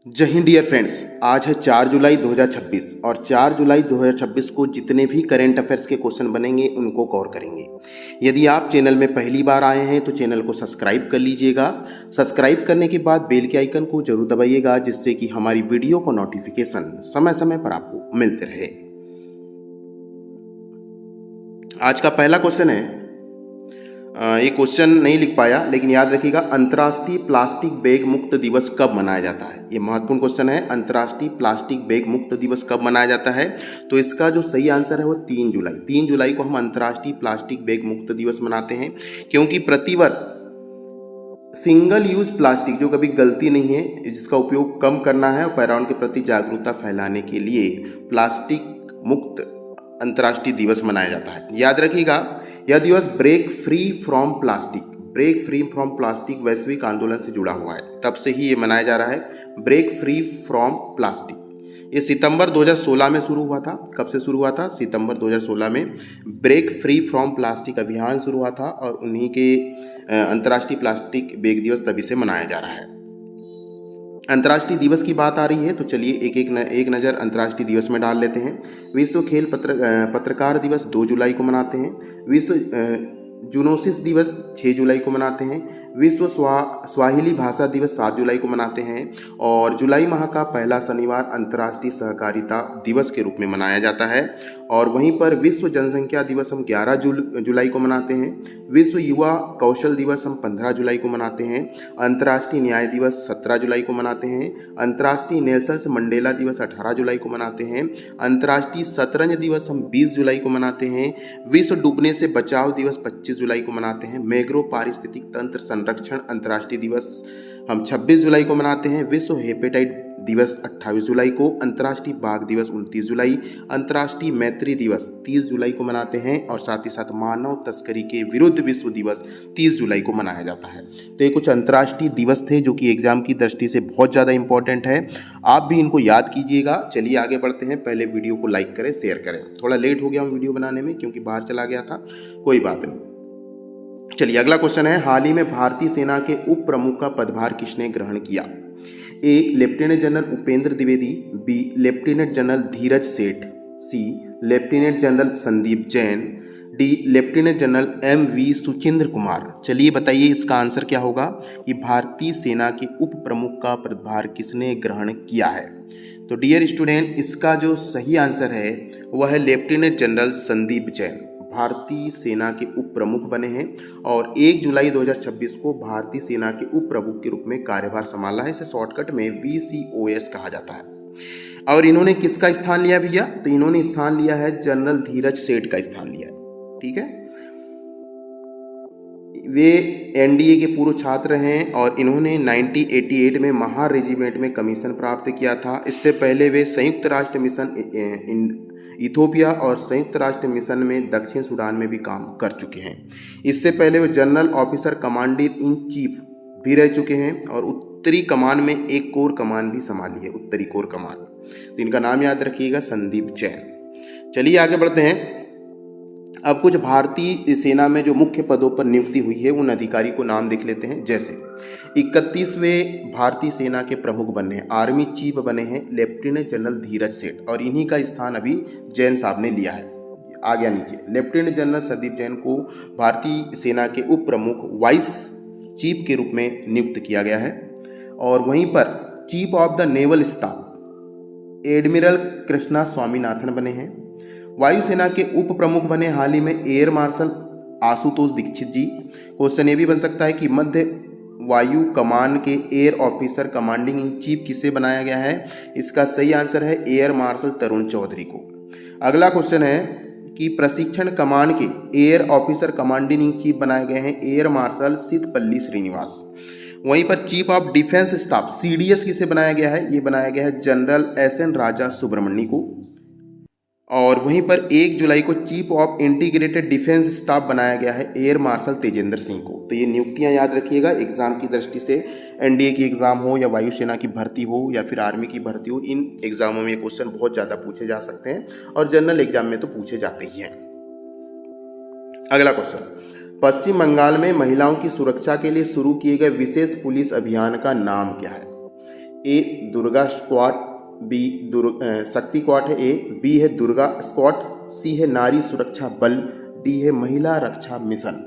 जय Hind dear friends. आज है 4 जुलाई 2026 और 4 जुलाई 2026 को जितने भी करेंट अफेयर्स के क्वेश्चन बनेंगे उनको कवर करेंगे। यदि आप चैनल में पहली बार आए हैं तो चैनल को सब्सक्राइब कर लीजिएगा। सब्सक्राइब करने के बाद बेल के आइकन को जरूर दबाइएगा, जिससे कि हमारी वीडियो को नोटिफिकेशन समय समय पर आपको मिलते रहे। आज का पहला क्वेश्चन है, ये क्वेश्चन नहीं लिख पाया लेकिन याद रखिएगा, अंतर्राष्ट्रीय प्लास्टिक बैग मुक्त दिवस कब मनाया जाता है। ये महत्वपूर्ण क्वेश्चन है, अंतर्राष्ट्रीय प्लास्टिक बैग मुक्त दिवस कब मनाया जाता है। तो इसका जो सही आंसर है वो 3 जुलाई। 3 जुलाई को हम अंतर्राष्ट्रीय प्लास्टिक बैग मुक्त दिवस मनाते हैं, क्योंकि प्रतिवर्ष सिंगल यूज प्लास्टिक, जो कभी गलती नहीं है, जिसका उपयोग कम करना है और पर्यावरण के प्रति जागरूकता फैलाने के लिए प्लास्टिक मुक्त अंतर्राष्ट्रीय दिवस मनाया जाता है। याद रखिएगा, यह दिवस ब्रेक फ्री फ्रॉम प्लास्टिक वैश्विक आंदोलन से जुड़ा हुआ है, तब से ही ये मनाया जा रहा है, ब्रेक फ्री फ्रॉम प्लास्टिक। ये सितंबर 2016 में शुरू हुआ था। कब से शुरू हुआ था? सितंबर 2016 में ब्रेक फ्री फ्रॉम प्लास्टिक अभियान शुरू हुआ था और उन्हीं के अंतर्राष्ट्रीय प्लास्टिक बैग दिवस तभी से मनाया जा रहा है। अंतर्राष्ट्रीय दिवस की बात आ रही है तो चलिए एक नज़र अंतर्राष्ट्रीय दिवस में डाल लेते हैं। विश्व खेल पत्रकार दिवस 2 जुलाई को मनाते हैं। विश्व जूनोसिस दिवस 6 जुलाई को मनाते हैं। विश्व स्वाहिली भाषा दिवस 7 जुलाई को मनाते हैं और जुलाई माह का पहला शनिवार अंतर्राष्ट्रीय सहकारिता दिवस के रूप में मनाया जाता है। और वहीं पर विश्व जनसंख्या दिवस हम 11 जुलाई को मनाते हैं। विश्व युवा कौशल दिवस हम 15 जुलाई को मनाते हैं। अंतर्राष्ट्रीय न्याय दिवस 17 जुलाई को मनाते हैं। अंतर्राष्ट्रीय नेल्सन मंडेला दिवस 18 जुलाई को मनाते हैं। अंतर्राष्ट्रीय शतरंज दिवस हम 20 जुलाई को मनाते हैं। विश्व डूबने से बचाव दिवस 25 जुलाई को मनाते हैं। मैंग्रोव पारिस्थितिक तंत्र संरक्षण अंतर्राष्ट्रीय दिवस हम 26 जुलाई को मनाते हैं। विश्व हेपेटाइट दिवस 28 जुलाई को। अंतर्राष्ट्रीय बाघ दिवस 29 जुलाई। अंतर्राष्ट्रीय मैत्री दिवस 30 जुलाई को मनाते हैं और साथ ही साथ मानव तस्करी के विरुद्ध विश्व दिवस 30 जुलाई को मनाया जाता है। तो ये कुछ अंतर्राष्ट्रीय दिवस थे जो कि एग्जाम की दृष्टि से बहुत ज़्यादा इंपॉर्टेंट है, आप भी इनको याद कीजिएगा। चलिए आगे बढ़ते हैं। पहले वीडियो को लाइक करें, शेयर करें। थोड़ा लेट हो गया हूँ वीडियो बनाने में क्योंकि बाहर चला गया था, कोई बात नहीं। चलिए अगला क्वेश्चन है, हाल ही में भारतीय सेना के उप प्रमुख का पदभार किसने ग्रहण किया। A lieutenant general Upendra Dwivedi, B lieutenant general Dheeraj Seth, C lieutenant general Sandeep Jain, D lieutenant general MV Suchindra Kumar. चलिए बताइए इसका आंसर क्या होगा कि भारतीय सेना के उप प्रमुख का पदभार किसने ग्रहण किया है। तो डियर स्टूडेंट, इसका जो सही आंसर है वह है लेफ्टिनेंट जनरल संदीप जैन, भारतीय सेना के उप प्रमुख बने हैं और 1 जुलाई 2026 को भारतीय सेना के उप प्रमुख के रूप में कार्यभार संभाला है। इसे शॉर्टकट में VCOS कहा जाता है। और इन्होंने किसका स्थान लिया भैया? तो इन्होंने स्थान लिया है जनरल धीरज सेठ का स्थान लिया है। ठीक है, वे NDA के पूर्व छात्र हैं और इन्होंने 1988 में महार रेजिमेंट में कमीशन प्राप्त किया था। इससे पहले वे संयुक्त राष्ट्र मिशन इथोपिया और संयुक्त राष्ट्र मिशन में दक्षिण सूडान में भी काम कर चुके हैं। इससे पहले वे general officer commander in chief भी रह चुके हैं और उत्तरी कमान में एक कोर कमान भी संभाली है, उत्तरी कोर कमान। तो इनका नाम याद रखिएगा, संदीप जैन। चलिए आगे बढ़ते हैं। अब कुछ भारतीय सेना में जो मुख्य पदों पर नियुक्ति हुई है उन अधिकारी को नाम देख लेते हैं। जैसे 31वें भारतीय सेना के प्रमुख बने हैं, आर्मी चीफ बने हैं लेफ्टिनेंट जनरल धीरज सेठ और इन्हीं का स्थान अभी जैन साहब ने लिया है। आ गया नीचे, लेफ्टिनेंट जनरल संदीप जैन को भारतीय सेना के उप प्रमुख वाइस चीफ के रूप में नियुक्त किया गया है। और वहीं पर chief of the naval staff admiral Krishna Swaminathan बने हैं। वायुसेना के उप प्रमुख बने हाल ही में एयर मार्शल आशुतोष दीक्षित जी। क्वेश्चन ये भी बन सकता है कि मध्य वायु कमान के air officer commanding in chief किसे बनाया गया है। इसका सही आंसर है एयर मार्शल तरुण चौधरी को। अगला क्वेश्चन है कि प्रशिक्षण कमान के air officer commanding in chief बनाए गए हैं एयर मार्शल सितपल्ली श्रीनिवास। वहीं पर chief of defence staff CDS किसे बनाया गया है? ये बनाया गया है जनरल SN राजा सुब्रमण्य को। और वहीं पर 1 जुलाई को chief of integrated defence staff बनाया गया है एयर मार्शल तेजेंद्र सिंह को। तो ये नियुक्तियां याद रखिएगा एग्जाम की दृष्टि से, NDA की एग्जाम हो या वायुसेना की भर्ती हो या फिर आर्मी की भर्ती हो, इन एग्जामों में ये क्वेश्चन बहुत ज़्यादा पूछे जा सकते हैं और जनरल एग्जाम में तो पूछे जाते ही हैं। अगला क्वेश्चन, पश्चिम बंगाल में महिलाओं की सुरक्षा के लिए शुरू किए गए विशेष पुलिस अभियान का नाम क्या है। ए दुर्गा स्क्वाड, बी शक्ति स्क्वाड है ए, बी है दुर्गा स्क्वाड, सी है नारी सुरक्षा बल, डी है महिला रक्षा मिशन।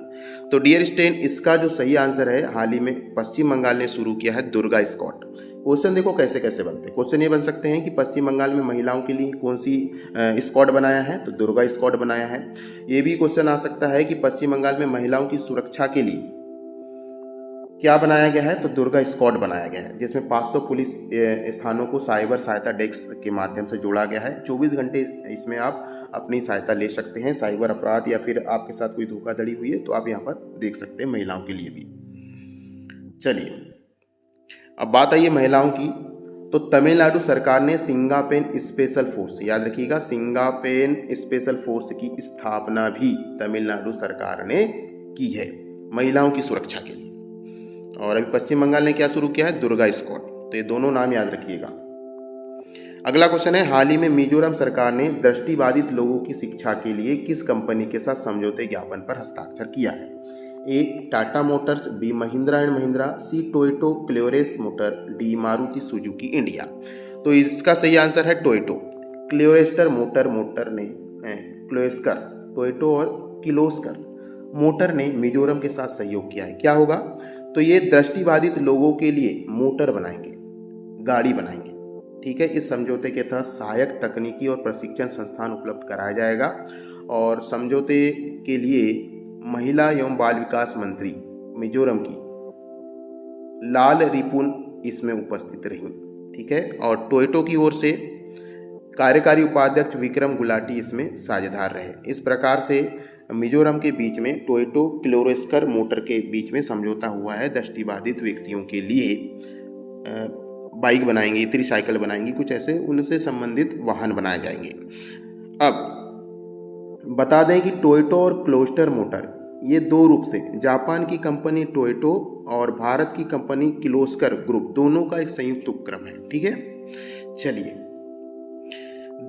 तो डियर स्टूडेंट, इसका जो सही आंसर है, हाल ही में पश्चिम बंगाल ने शुरू किया है दुर्गा स्क्वाड। क्वेश्चन देखो कैसे कैसे बनते हैं। क्वेश्चन ये बन सकते हैं कि पश्चिम बंगाल में महिलाओं के लिए कौन सी स्क्वाड बनाया है, तो दुर्गा स्क्वाड बनाया है। ये भी क्वेश्चन आ सकता है कि पश्चिम बंगाल में महिलाओं की सुरक्षा के लिए क्या बनाया गया है, तो दुर्गा स्क्वाड बनाया गया है, जिसमें 500 पुलिस स्थानों को साइबर सहायता डेस्क के माध्यम से जोड़ा गया है। 24 घंटे इसमें आप अपनी सहायता ले सकते हैं। साइबर अपराध या फिर आपके साथ कोई धोखाधड़ी हुई है तो आप यहाँ पर देख सकते हैं, महिलाओं के लिए भी। चलिए अब बात आई है महिलाओं की, तो तमिलनाडु सरकार ने सिंगापेन स्पेशल फोर्स, याद रखिएगा सिंगापेन स्पेशल फोर्स की स्थापना भी तमिलनाडु सरकार ने की है महिलाओं की सुरक्षा के लिए। और अभी पश्चिम बंगाल ने क्या शुरू किया है, दुर्गा स्क्वाड। तो ये दोनों नाम याद रखिएगा। अगला क्वेश्चन है, हाल ही में मिजोरम सरकार ने दृष्टिबाधित लोगों की शिक्षा के लिए किस कंपनी के साथ समझौते ज्ञापन पर हस्ताक्षर किया है? A Tata Motors, B Mahindra and Mahindra, C Toyota Kirloskar Motor, D Maruti Suzuki India. तो इसका सही आंसर है टोयोटो क्लोरेस्टर मोटर ने क्लोस्कर टोयोटो और किलोस्कर मोटर ने मिजोरम के साथ सहयोग किया है। क्या होगा, तो ये दृष्टिबाधित लोगों के लिए मोटर बनाएंगे, गाड़ी बनाएंगे। ठीक है, इस समझौते के तहत सहायक तकनीकी और प्रशिक्षण संस्थान उपलब्ध कराया जाएगा। और समझौते के लिए महिला एवं बाल विकास मंत्री मिजोरम की लाल रिपुन इसमें उपस्थित रहीं। ठीक है, और टोयोटो की ओर से कार्यकारी उपाध्यक्ष विक्रम गुलाटी इसमें साझेदार रहे। इस प्रकार से मिजोरम के बीच में टोयोटो क्लोरेस्कर मोटर के बीच में समझौता हुआ है। दृष्टिबाधित व्यक्तियों के लिए बाइक बनाएंगे, ट्रिसाइकिल बनाएंगे, कुछ ऐसे उनसे संबंधित वाहन बनाए जाएंगे। अब बता दें कि टोयोटो और क्लोस्टर मोटर ये दो रूप से जापान की कंपनी टोयोटो और भारत की कंपनी किर्लोस्कर ग्रुप दोनों का एक संयुक्त उपक्रम है। ठीक है, चलिए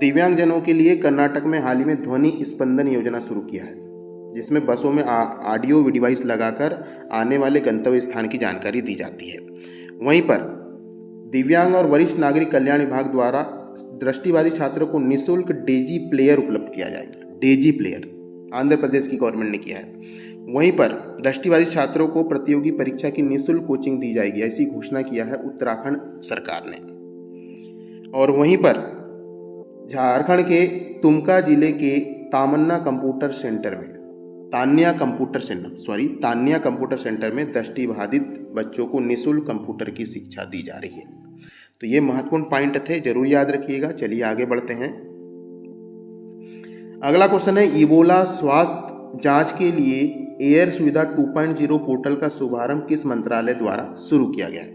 दिव्यांगजनों के लिए कर्नाटक में हाल ही में ध्वनि स्पंदन योजना शुरू किया है, जिसमें बसों में ऑडियो डिवाइस लगाकर आने वाले गंतव्य स्थान की जानकारी दी जाती है। वहीं पर दिव्यांग और वरिष्ठ नागरिक कल्याण विभाग द्वारा दृष्टिबाधित छात्रों को निःशुल्क डेजी प्लेयर उपलब्ध किया जाएगा। डेजी प्लेयर आंध्र प्रदेश की गवर्नमेंट ने किया है। वहीं पर दृष्टिबाधित छात्रों को प्रतियोगी परीक्षा की निःशुल्क कोचिंग दी जाएगी, ऐसी घोषणा किया है उत्तराखंड सरकार ने। और वहीं पर झारखंड के दुमका जिले के तान्या कंप्यूटर सेंटर में दृष्टिबाधित बच्चों को निःशुल्क कंप्यूटर की शिक्षा दी जा रही है। तो ये महत्वपूर्ण पॉइंट थे, जरूर याद रखिएगा। चलिए आगे बढ़ते हैं। अगला क्वेश्चन है, इबोला स्वास्थ्य जांच के लिए एयर सुविधा 2.0 पोर्टल का शुभारंभ किस मंत्रालय द्वारा शुरू किया गया है?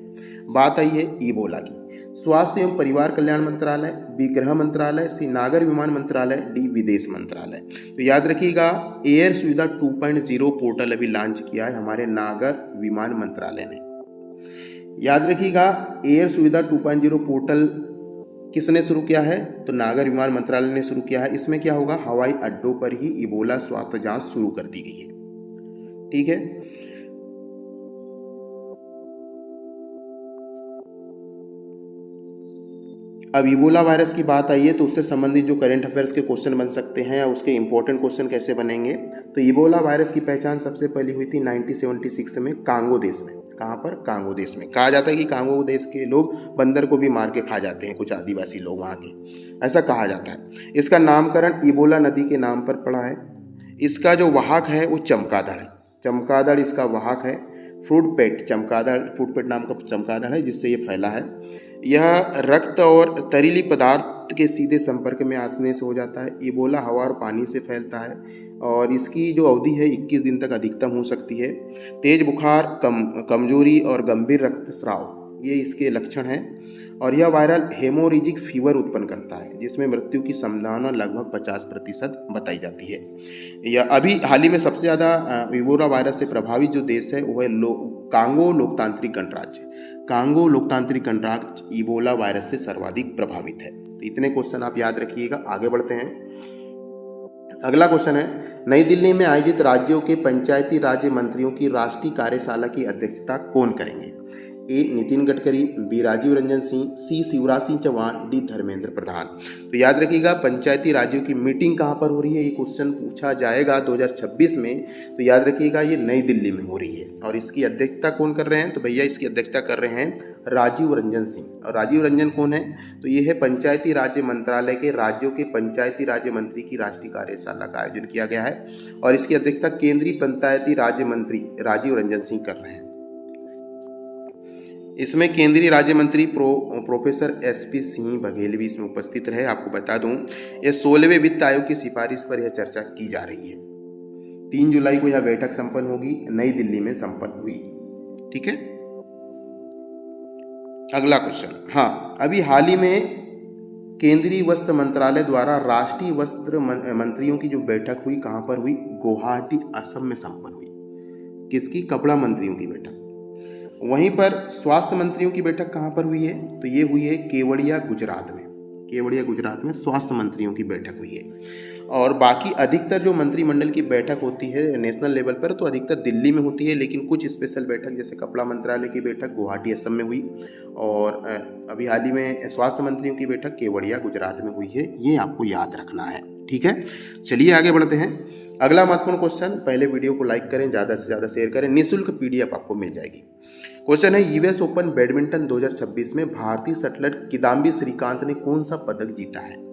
बात आई है इबोला की। स्वास्थ्य एवं परिवार कल्याण मंत्रालय, बी गृह मंत्रालय, सी नागर विमान मंत्रालय, डी विदेश मंत्रालय। तो याद रखिएगा एयर सुविधा 2.0 पोर्टल अभी लॉन्च किया है हमारे नागर विमान मंत्रालय ने। याद रखिएगा एयर सुविधा 2.0 पोर्टल किसने शुरू किया है, तो नागर विमान मंत्रालय ने शुरू किया है। इसमें क्या होगा, हवाई अड्डों पर ही इबोला स्वास्थ्य जांच शुरू कर दी गई है। ठीक है, अब इबोला वायरस की बात आई है तो उससे संबंधित जो करंट अफेयर्स के क्वेश्चन बन सकते हैं या उसके इंपॉर्टेंट क्वेश्चन कैसे बनेंगे, तो इबोला वायरस की पहचान सबसे पहले हुई थी 1976 में कांगो देश में। कहाँ पर, कांगो देश में। कहा जाता है कि कांगो देश के लोग बंदर को भी मार के खा जाते हैं, कुछ आदिवासी लोग वहाँ के, ऐसा कहा जाता है। इसका नामकरण इबोला नदी के नाम पर पड़ा है। इसका जो वाहक है वो चमगादड़ है। चमगादड़ इसका वाहक है। फ्रूटपेट चमगादड़, फ्रूटपेट नाम का चमगादड़ है जिससे ये फैला है। यह रक्त और तरीली पदार्थ के सीधे संपर्क में आने से हो जाता है। इबोला हवा और पानी से फैलता है और इसकी जो अवधि है 21 दिन तक अधिकतम हो सकती है। तेज बुखार, कमजोरी और गंभीर रक्तस्राव ये इसके लक्षण हैं। और यह वायरल हेमोरेजिक फीवर उत्पन्न करता है जिसमें मृत्यु की संभावना लगभग 50% बताई जाती है। यह अभी हाल ही में सबसे ज़्यादा इबोला वायरस से प्रभावित जो देश है वो है कांगो लोकतांत्रिक गणराज्य। कांगो लोकतांत्रिक गणराज्य इबोला वायरस से सर्वाधिक प्रभावित है। तो इतने क्वेश्चन आप याद रखिएगा। आगे बढ़ते हैं। अगला क्वेश्चन है, नई दिल्ली में आयोजित राज्यों के पंचायती राज्य मंत्रियों की राष्ट्रीय कार्यशाला की अध्यक्षता कौन करेंगे? ए नितिन गडकरी, बी राजीव रंजन सिंह, सी शिवराज सिंह चौहान, डी धर्मेंद्र प्रधान। तो याद रखिएगा पंचायती राज्यों की मीटिंग कहाँ पर हो रही है, ये क्वेश्चन पूछा जाएगा 2026 में। तो याद रखिएगा ये नई दिल्ली में हो रही है। और इसकी अध्यक्षता कौन कर रहे हैं, तो भैया इसकी अध्यक्षता कर रहे हैं राजीव रंजन सिंह। और राजीव रंजन कौन है, तो ये है पंचायती राज्य मंत्रालय के राज्यों के पंचायती राज्य मंत्री की राष्ट्रीय कार्यशाला का आयोजन किया गया है। और इसकी अध्यक्षता केंद्रीय पंचायती राज्य मंत्री राजीव रंजन सिंह कर रहे हैं। इसमें केंद्रीय राज्य मंत्री प्रोफेसर SP सिंह बघेल भी इसमें उपस्थित रहे। आपको बता दूं ये 16वें वित्त आयोग की सिफारिश पर यह चर्चा की जा रही है। 3 जुलाई को यह बैठक संपन्न होगी, नई दिल्ली में संपन्न हुई। ठीक है, अगला क्वेश्चन। हाँ, अभी हाल ही में केंद्रीय वस्त्र मंत्रालय द्वारा राष्ट्रीय वस्त्र मंत्रियों की जो बैठक हुई, कहाँ पर हुई, गुवाहाटी असम में संपन्न हुई। किसकी, कपड़ा मंत्रियों की बैठक। वहीं पर स्वास्थ्य मंत्रियों की बैठक कहाँ पर हुई है, तो ये हुई है केवड़िया गुजरात में। केवड़िया गुजरात में स्वास्थ्य मंत्रियों की बैठक हुई है। और बाकी अधिकतर जो मंत्रिमंडल की बैठक होती है नेशनल लेवल पर, तो अधिकतर दिल्ली में होती है, लेकिन कुछ स्पेशल बैठक जैसे कपड़ा मंत्रालय की बैठक गुवाहाटी असम में हुई। और अभी हाल ही में स्वास्थ्य मंत्रियों की बैठक केवड़िया गुजरात में हुई है। ये आपको याद रखना है। ठीक है, चलिए आगे बढ़ते हैं। अगला महत्वपूर्ण क्वेश्चन, पहले वीडियो को लाइक करें, ज़्यादा से ज़्यादा शेयर करें, निःशुल्क PDF आपको मिल जाएगी। क्वेश्चन है, US ओपन बैडमिंटन 2026 में भारतीय शटलर किदाम्बी श्रीकांत ने कौन सा पदक जीता है।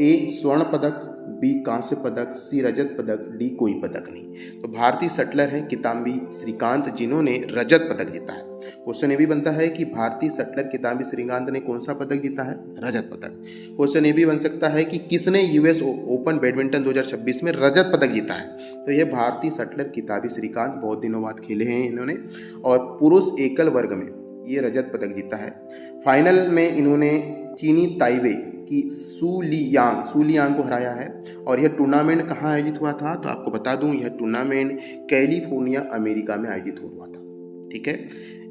ए स्वर्ण पदक, बी कांस्य पदक, सी रजत पदक, डी कोई पदक नहीं। तो भारतीय शटलर है किदाम्बी श्रीकांत, जिन्होंने रजत पदक जीता है। क्वेश्चन ये भी बनता है कि भारतीय शटलर किदाम्बी श्रीकांत ने कौन सा पदक जीता है, रजत पदक। क्वेश्चन ये भी बन सकता है कि किसने US ओपन बैडमिंटन 2026 में रजत पदक जीता है। तो ये भारतीय शटलर किदाम्बी श्रीकांत बहुत दिनों बाद खेले हैं इन्होंने, और पुरुष एकल वर्ग में ये रजत पदक जीता है। फाइनल में इन्होंने चीनी ताइवे की सुलियांग को हराया है। और यह टूर्नामेंट कहाँ आयोजित हुआ था, तो आपको बता दूं यह टूर्नामेंट कैलिफोर्निया अमेरिका में आयोजित हुआ था। ठीक है,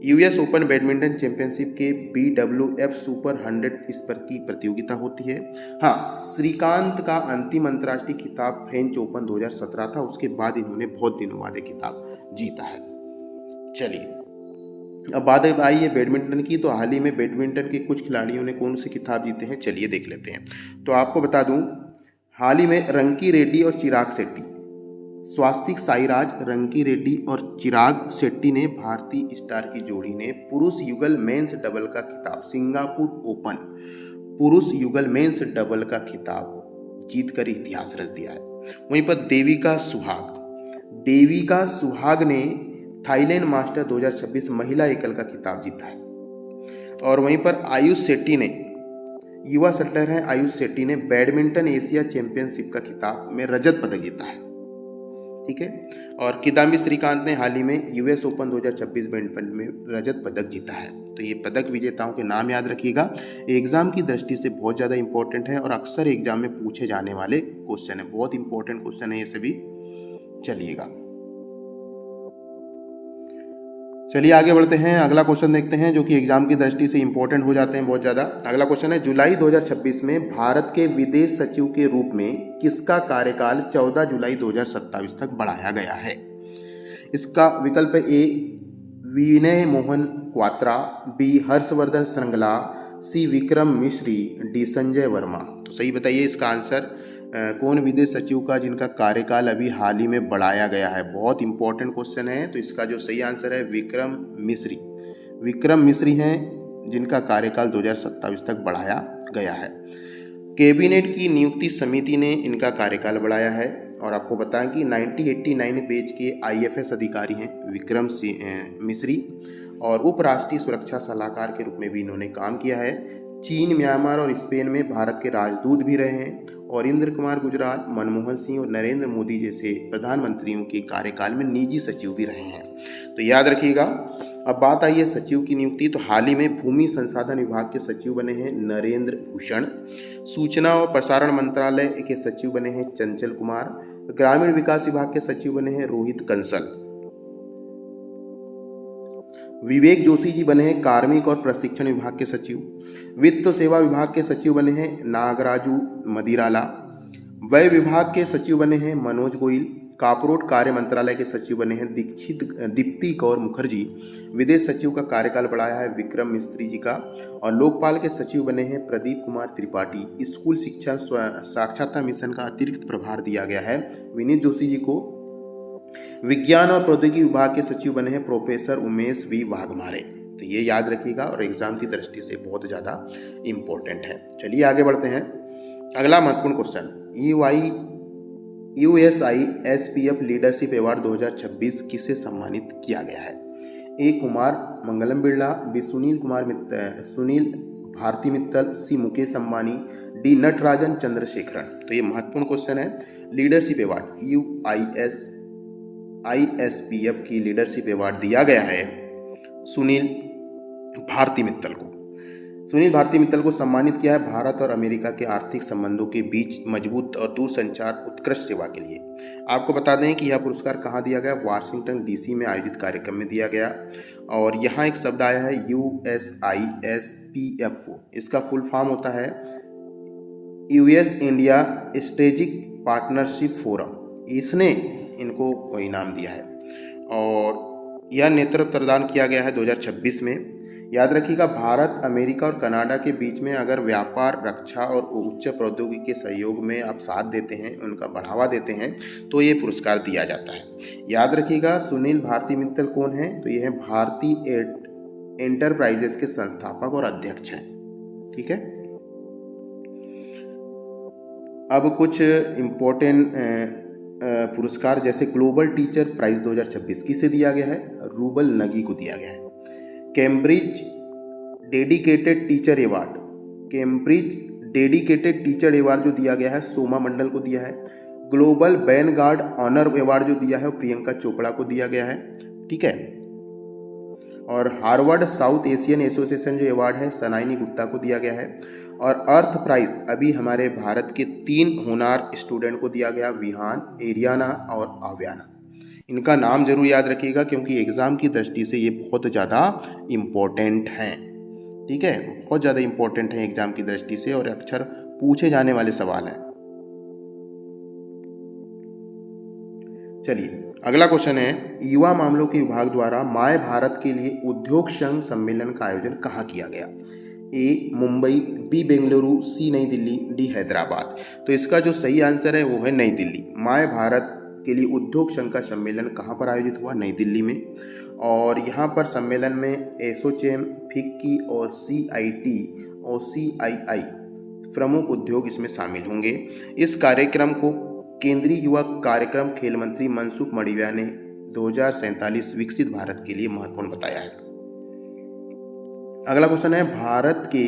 US ओपन बैडमिंटन चैंपियनशिप के BWF सुपर 100 इस पर की प्रतियोगिता होती है। हाँ, श्रीकांत का अंतिम अंतर्राष्ट्रीय खिताब फ्रेंच ओपन 2017 था। उसके बाद इन्होंने बहुत दिनों बाद खिताब जीता है। चलिए अब बात आई है बैडमिंटन की। तो हाल ही में बैडमिंटन के कुछ खिलाड़ियों ने कौन से खिताब जीते हैं, चलिए देख लेते हैं। तो आपको बता दूं हाल ही में रंकी रेड्डी और चिराग शेट्टी, स्वास्तिक साईराज, रंकी रेड्डी और चिराग शेट्टी ने भारतीय स्टार की जोड़ी ने पुरुष युगल मेंस डबल का खिताब, सिंगापुर ओपन पुरुष युगल मेंस डबल का खिताब जीतकर इतिहास रच दिया है। वहीं पर देविका सुहाग ने थाईलैंड मास्टर 2026 महिला एकल का खिताब जीता है। और वहीं पर आयुष शेट्टी ने, युवा शटलर हैं आयुष शेट्टी ने बैडमिंटन एशिया चैंपियनशिप का खिताब में रजत पदक जीता है। ठीक है, और किदाम्बी श्रीकांत ने हाल ही में US ओपन 2026 बैडमिंटन में रजत पदक जीता है। तो ये पदक विजेताओं के नाम याद रखिएगा, एग्जाम की दृष्टि से बहुत ज़्यादा इंपॉर्टेंट है और अक्सर एग्जाम में पूछे जाने वाले क्वेश्चन है, बहुत इंपॉर्टेंट क्वेश्चन है ये सभी। चलिए आगे बढ़ते हैं, अगला क्वेश्चन देखते हैं जो कि एग्जाम की दृष्टि से इंपॉर्टेंट हो जाते हैं बहुत ज़्यादा। अगला क्वेश्चन है, जुलाई 2026 में भारत के विदेश सचिव के रूप में किसका कार्यकाल 14 जुलाई 2027 तक बढ़ाया गया है। इसका विकल्प है ए विनय मोहन क्वात्रा, बी हर्षवर्धन श्रृंगला, सी विक्रम मिश्री, डी संजय वर्मा। तो सही बताइए इसका आंसर कौन विदेश सचिव का जिनका कार्यकाल अभी हाल ही में बढ़ाया गया है। बहुत इंपॉर्टेंट क्वेश्चन है। तो इसका जो सही आंसर है विक्रम मिश्री हैं जिनका कार्यकाल 2027 तक बढ़ाया गया है। कैबिनेट की नियुक्ति समिति ने इनका कार्यकाल बढ़ाया है। और आपको बताएं कि 1989 बैच के IFS अधिकारी हैं विक्रम मिश्री, और उपराष्ट्रीय सुरक्षा सलाहकार के रूप में भी इन्होंने काम किया है। चीन, म्यांमार और स्पेन में भारत के राजदूत भी रहे हैं। और इंद्र कुमार गुजराल, मनमोहन सिंह और नरेंद्र मोदी जैसे प्रधानमंत्रियों के कार्यकाल में निजी सचिव भी रहे हैं। तो याद रखिएगा। अब बात आई है सचिव की नियुक्ति। तो हाल ही में भूमि संसाधन विभाग के सचिव बने हैं नरेंद्र भूषण, सूचना और प्रसारण मंत्रालय के सचिव बने हैं चंचल कुमार, ग्रामीण विकास विभाग के सचिव बने हैं रोहित कंसल, विवेक जोशी जी बने हैं कार्मिक और प्रशिक्षण विभाग के सचिव, वित्त सेवा विभाग के सचिव बने हैं नागराजू मदिराला, व्यय विभाग के सचिव बने हैं मनोज गोयल, कापरोट कार्य मंत्रालय के सचिव बने हैं दीप्ति गौर मुखर्जी। विदेश सचिव का कार्यकाल बढ़ाया है विक्रम मिस्त्री जी का। और लोकपाल के सचिव बने हैं प्रदीप कुमार त्रिपाठी। स्कूल शिक्षा साक्षरता मिशन का अतिरिक्त प्रभार दिया गया है विनीत जोशी जी को। विज्ञान और प्रौद्योगिकी विभाग के सचिव बने हैं प्रोफेसर उमेश वी वाघमारे। तो ये याद रखिएगा और एग्जाम की दृष्टि से बहुत ज़्यादा इम्पोर्टेंट है। चलिए आगे बढ़ते हैं। अगला महत्वपूर्ण क्वेश्चन, USISPF लीडरशिप अवार्ड 2026 किसे सम्मानित किया गया है? ए कुमार मंगलम बिरला, बी सुनील भारती मित्तल, सी मुकेश अंबानी, डी नटराजन चंद्रशेखरन। तो ये महत्वपूर्ण क्वेश्चन है। लीडरशिप अवार्ड USISPF की लीडरशिप अवार्ड दिया गया है सुनील भारती मित्तल को। सुनील भारती मित्तल को सम्मानित किया है भारत और अमेरिका के आर्थिक संबंधों के बीच मजबूत और दूरसंचार उत्कृष्ट सेवा के लिए। आपको बता दें कि यह पुरस्कार कहाँ दिया गया? वाशिंगटन DC में आयोजित कार्यक्रम में दिया गया। और यहाँ एक शब्द आया है USISPF। इसका फुल फॉर्म होता है US India strategic partnership forum. इसने इनको इनाम दिया है और यह नेतृत्व प्रदान किया गया है 2026 में। याद रखिएगा, भारत, अमेरिका और कनाडा के बीच में अगर व्यापार, रक्षा और उच्च प्रौद्योगिकी के सहयोग में आप साथ देते हैं, उनका बढ़ावा देते हैं, तो ये पुरस्कार दिया जाता है। याद रखिएगा, सुनील भारती मित्तल कौन है? तो ये है भारती एंटरप्राइजेस के संस्थापक और अध्यक्ष हैं। ठीक है। अब कुछ इम्पोर्टेंट पुरस्कार, जैसे ग्लोबल टीचर प्राइज 2026 किसे दिया गया है? रूबल नगी को दिया गया है। कैम्ब्रिज डेडिकेटेड टीचर अवार्ड जो दिया गया है सोमा मंडल को दिया है। ग्लोबल वैनगार्ड ऑनर अवार्ड जो दिया है प्रियंका चोपड़ा को दिया गया है। ठीक है। और हार्वर्ड साउथ एशियन एसोसिएशन जो अवार्ड है सनाइनी गुप्ता को दिया गया है। और अर्थ प्राइज अभी हमारे भारत के 3 होनार स्टूडेंट को दिया गया, विहान, एरियाना और आव्याना। इनका नाम जरूर याद रखिएगा क्योंकि एग्ज़ाम की दृष्टि से ये बहुत ज़्यादा इम्पोर्टेंट हैं। ठीक है, बहुत ज़्यादा इम्पोर्टेंट है एग्जाम की दृष्टि से और अक्सर पूछे जाने वाले सवाल हैं। चलिए अगला क्वेश्चन है, युवा मामलों के विभाग द्वारा माय भारत के लिए उद्योग संघ सम्मेलन का आयोजन कहाँ किया गया? ए मुंबई, बी बेंगलुरु, सी नई दिल्ली, डी हैदराबाद। तो इसका जो सही आंसर है वो है नई दिल्ली। माय भारत के लिए उद्योग संघ का सम्मेलन कहाँ पर आयोजित हुआ? नई दिल्ली में। और यहाँ पर सम्मेलन में एसोचैम, फिक्की और CIT और CII प्रमुख उद्योग इसमें शामिल होंगे। इस कार्यक्रम को केंद्रीय युवा कार्यक्रम खेल मंत्री मनसुख मंडाविया ने 2047 विकसित भारत के लिए महत्वपूर्ण बताया है। अगला क्वेश्चन है, भारत के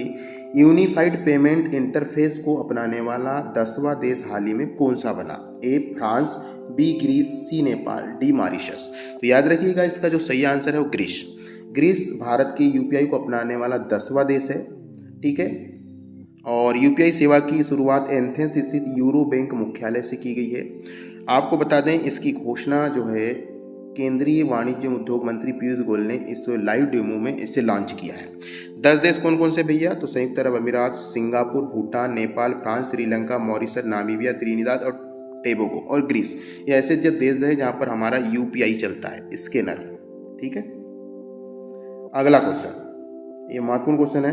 यूनिफाइड पेमेंट इंटरफेस को अपनाने वाला 10वां देश हाल ही में कौन सा बना? A France, B Greece, C Nepal, D Mauritius. तो याद रखिएगा इसका जो सही आंसर है वो ग्रीस। ग्रीस भारत की UPI को अपनाने वाला 10वां देश है। ठीक है। और UPI सेवा की शुरुआत एथेंस स्थित यूरो बैंक मुख्यालय से की गई है। आपको बता दें इसकी घोषणा जो है केंद्रीय वाणिज्य उद्योग मंत्री पीयूष गोयल ने इस लाइव डेमो में इसे लॉन्च किया है। 10 देश कौन कौन से भैया? तो संयुक्त अरब अमीरात, Singapore, Bhutan, Nepal, France, Sri Lanka, Mauritius, Namibia, Trinidad और टोबैगो और ग्रीस। ये ऐसे जो देश है जहाँ पर हमारा UPI चलता है, स्कैनर। ठीक है। अगला क्वेश्चन, ये महत्वपूर्ण क्वेश्चन है,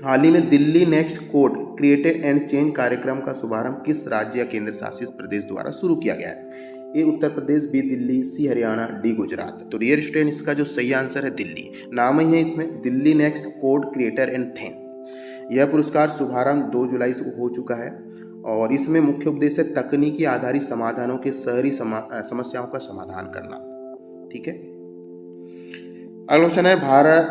हाल ही में Delhi next code created and change कार्यक्रम का शुभारंभ किस राज्य या केंद्र शासित प्रदेश द्वारा शुरू किया गया है? ए उत्तर प्रदेश, बी दिल्ली, सी हरियाणा, डी गुजरात। तो डियर स्टूडेंट इसका जो सही आंसर है दिल्ली। नाम ही है इसमें Delhi next code creator and them. यह पुरस्कार शुभारंभ 2 जुलाई से हो चुका है और इसमें मुख्य उद्देश्य तकनीकी आधारित समाधानों के शहरी समस्याओं का समाधान करना। ठीक है। अगला क्वेश्चन है,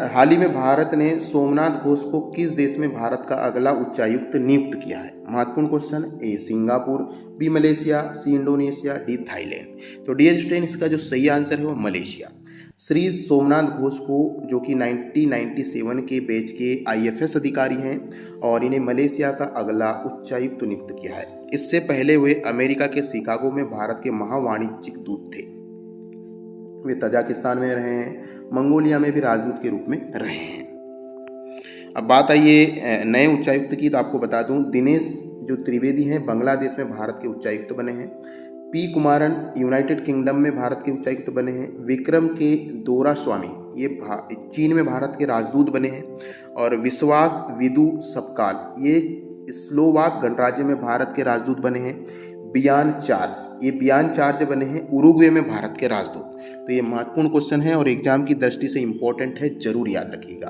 हाल ही में भारत ने सोमनाथ घोष को किस देश में भारत का अगला उच्चायुक्त नियुक्त किया है? महत्वपूर्ण question. A Singapore, B Malaysia, C Indonesia, D Thailand. तो डियर स्टूडेंट इसका जो सही आंसर है वो मलेशिया। श्री सोमनाथ घोष को जो कि 1997 के बैच के IFS अधिकारी हैं और इन्हें मलेशिया का अगला उच्चायुक्त नियुक्त किया है। इससे पहले वे अमेरिका के शिकागो में भारत के महावाणिज्यिक दूत थे। वे तजाकिस्तान में रहे हैं, मंगोलिया में भी राजदूत के रूप में रहे हैं। अब बात आइए नए उच्चायुक्त की। तो आपको बता दूं दिनेश जो त्रिवेदी हैं बांग्लादेश में भारत के उच्चायुक्त बने हैं। पी कुमारन यूनाइटेड किंगडम में भारत के उच्चायुक्त बने हैं। विक्रम के दोरास्वामी ये चीन में भारत के राजदूत बने हैं। और विश्वास विदु सपकाल ये स्लोवाक गणराज्य में भारत के राजदूत बने हैं। बियान चार्ज बने हैं उरुग्वे में भारत के राजदूत। तो ये महत्वपूर्ण क्वेश्चन है और एग्जाम की दृष्टि से इंपॉर्टेंट है, जरूर याद रखिएगा।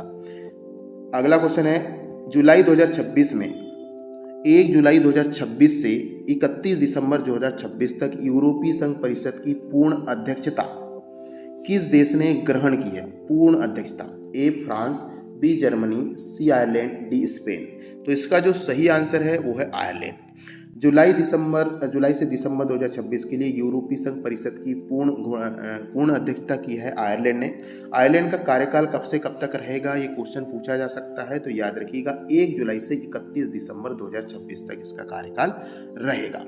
अगला क्वेश्चन है जुलाई 2026 में 1 जुलाई 2026 से 31 दिसंबर 2026 तक यूरोपीय संघ परिषद की पूर्ण अध्यक्षता किस देश ने ग्रहण की है? पूर्ण अध्यक्षता A France, B Germany, C Ireland, D Spain. तो इसका जो सही आंसर है वो है आयरलैंड। जुलाई से दिसंबर 2026 के लिए यूरोपीय संघ परिषद की पूर्ण अध्यक्षता की है आयरलैंड ने। आयरलैंड का कार्यकाल कब से कब तक रहेगा, ये क्वेश्चन पूछा जा सकता है, तो याद रखिएगा 1 जुलाई से 31 दिसंबर 2026 तक इसका कार्यकाल रहेगा।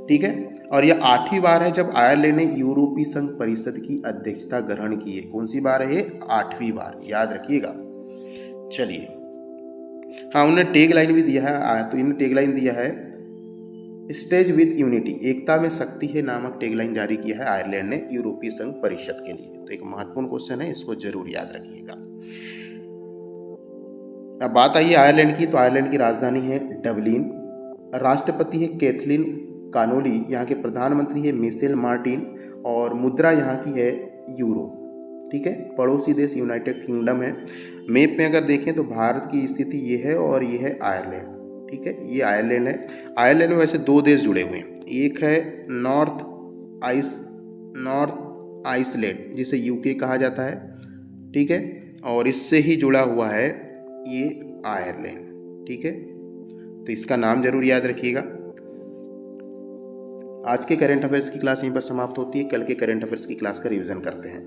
ठीक है, और यह 8वीं बार है जब आयरलैंड ने यूरोपीय संघ परिषद की अध्यक्षता ग्रहण की है। कौन सी बार है ये? 8वीं बार, याद रखिएगा। चलिए, हाँ, उन्होंने टैग लाइन भी दिया है, तो इन्होंने टैग लाइन दिया है स्टेज विद यूनिटी, एकता में शक्ति है नामक टैगलाइन जारी किया है आयरलैंड ने यूरोपीय संघ परिषद के लिए। तो एक महत्वपूर्ण क्वेश्चन है, इसको जरूर याद रखिएगा। अब बात आई है आयरलैंड की, तो आयरलैंड की राजधानी है डबलिन, राष्ट्रपति है कैथलीन कानोली, यहाँ के प्रधानमंत्री है मिशेल मार्टिन और मुद्रा यहाँ की है यूरो। ठीक है, पड़ोसी देश यूनाइटेड किंगडम है। मैप में अगर देखें तो भारत की स्थिति ये है और ये है आयरलैंड। ठीक है, ये आयरलैंड है। आयरलैंड में वैसे 2 देश जुड़े हुए हैं, एक है नॉर्थ आइसलैंड जिसे यूके कहा जाता है। ठीक है, और इससे ही जुड़ा हुआ है ये आयरलैंड। ठीक है, तो इसका नाम जरूर याद रखिएगा। आज के करंट अफेयर्स की क्लास यहीं पर समाप्त होती है। कल के करंट अफेयर्स की क्लास का रिवीजन करते हैं।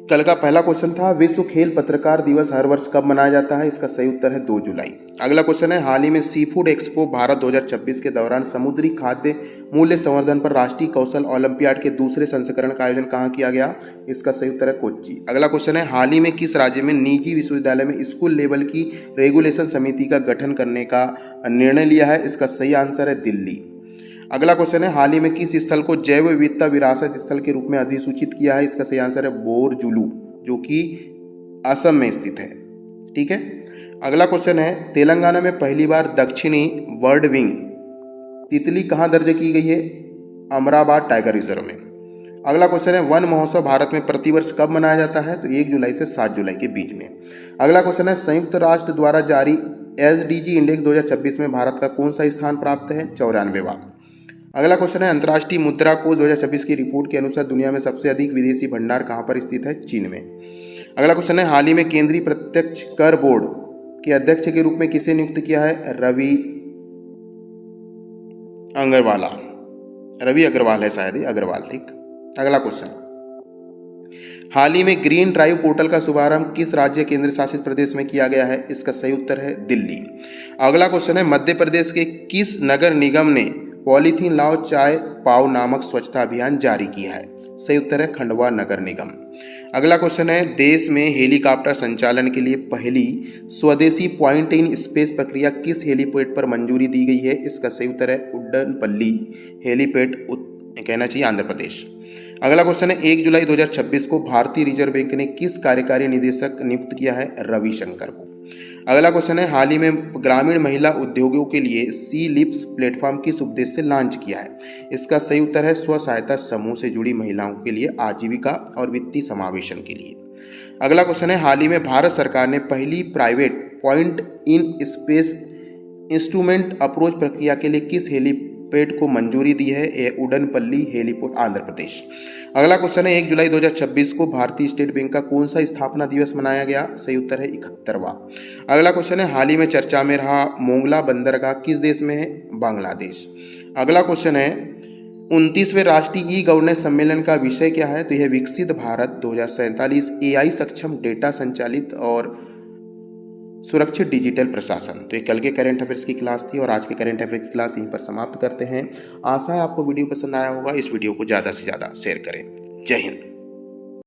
कल का पहला क्वेश्चन था विश्व खेल पत्रकार दिवस हर वर्ष कब मनाया जाता है? इसका सही उत्तर है 2 जुलाई। अगला क्वेश्चन है हाल ही में सी फूड एक्सपो भारत 2026 के दौरान समुद्री खाद्य मूल्य संवर्धन पर राष्ट्रीय कौशल ओलंपियाड के दूसरे संस्करण का आयोजन कहाँ किया गया? इसका सही उत्तर है कोच्चि। अगला क्वेश्चन है हाल ही में किस राज्य में निजी विश्वविद्यालय में स्कूल लेवल की रेगुलेशन समिति का गठन करने का निर्णय लिया है? इसका सही आंसर है दिल्ली। अगला क्वेश्चन है हाल ही में किस स्थल को जैव विविधता विरासत स्थल के रूप में अधिसूचित किया है? इसका सही आंसर है बोरजुलू, जो कि असम में स्थित है। ठीक है, अगला क्वेश्चन है तेलंगाना में पहली बार दक्षिणी बर्ड विंग तितली कहाँ दर्ज की गई है? अमराबाद टाइगर रिजर्व में। अगला क्वेश्चन है वन महोत्सव भारत में प्रतिवर्ष कब मनाया जाता है? तो 1 जुलाई से 7 जुलाई के बीच में। अगला क्वेश्चन है संयुक्त राष्ट्र द्वारा जारी SDG इंडेक्स 2026 में भारत का कौन सा स्थान प्राप्त है? 94वां। अगला क्वेश्चन है अंतर्राष्ट्रीय मुद्रा कोष 2026 की रिपोर्ट के अनुसार दुनिया में सबसे अधिक विदेशी भंडार कहाँ पर स्थित है? चीन में। अगला क्वेश्चन है हाल ही में केंद्रीय प्रत्यक्ष कर बोर्ड के अध्यक्ष के रूप में किसे नियुक्त किया है? रवि अग्रवाल है शायद, अग्रवाल। ठीक, अगला क्वेश्चन हाल ही में ग्रीन ड्राइव पोर्टल का शुभारंभ किस राज्य केंद्र शासित प्रदेश में किया गया है? इसका सही उत्तर है दिल्ली। अगला क्वेश्चन है मध्य प्रदेश के किस नगर निगम ने पॉलीथीन लाओ चाय पाओ नामक स्वच्छता अभियान जारी किया है? सही उत्तर है खंडवा नगर निगम। अगला क्वेश्चन है देश में हेलीकॉप्टर संचालन के लिए पहली स्वदेशी पॉइंट इन स्पेस प्रक्रिया किस हेलीपैड पर मंजूरी दी गई है? इसका सही उत्तर है उड्डनपल्ली हेलीपैड, कहना चाहिए आंध्र प्रदेश। अगला क्वेश्चन है 1 जुलाई 2026 को भारतीय रिजर्व बैंक ने किस कार्यकारी निदेशक नियुक्त किया है? रविशंकर को। अगला क्वेश्चन है हाल ही में ग्रामीण महिला उद्योगों के लिए सी लिप्स प्लेटफॉर्म किस उद्देश्य से लॉन्च किया है? इसका सही उत्तर है स्व सहायता समूह से जुड़ी महिलाओं के लिए आजीविका और वित्तीय समावेशन के लिए। अगला क्वेश्चन है हाल ही में भारत सरकार ने पहली private point in space instrument approach प्रक्रिया के लिए किस हेलीपैड को मंजूरी दी है? उडनपल्ली हेलीपोर्ट, आंध्र प्रदेश। अगला क्वेश्चन है 1 जुलाई 2026 को भारतीय स्टेट बैंक का कौन सा स्थापना दिवस मनाया गया? सही उत्तर है 71वां। अगला क्वेश्चन है हाल ही में चर्चा में रहा मोंगला बंदरगाह किस देश में है? बांग्लादेश। अगला क्वेश्चन है 29वें राष्ट्रीय ई गवर्नेंस सम्मेलन का विषय क्या है? तो यह विकसित भारत 2047 AI सक्षम डेटा संचालित और सुरक्षित डिजिटल प्रशासन। तो ये कल के करंट अफेयर्स की क्लास थी और आज के करंट अफेयर्स की क्लास यहीं पर समाप्त करते हैं। आशा है आपको वीडियो पसंद आया होगा। इस वीडियो को ज़्यादा से ज़्यादा शेयर करें। जय हिंद।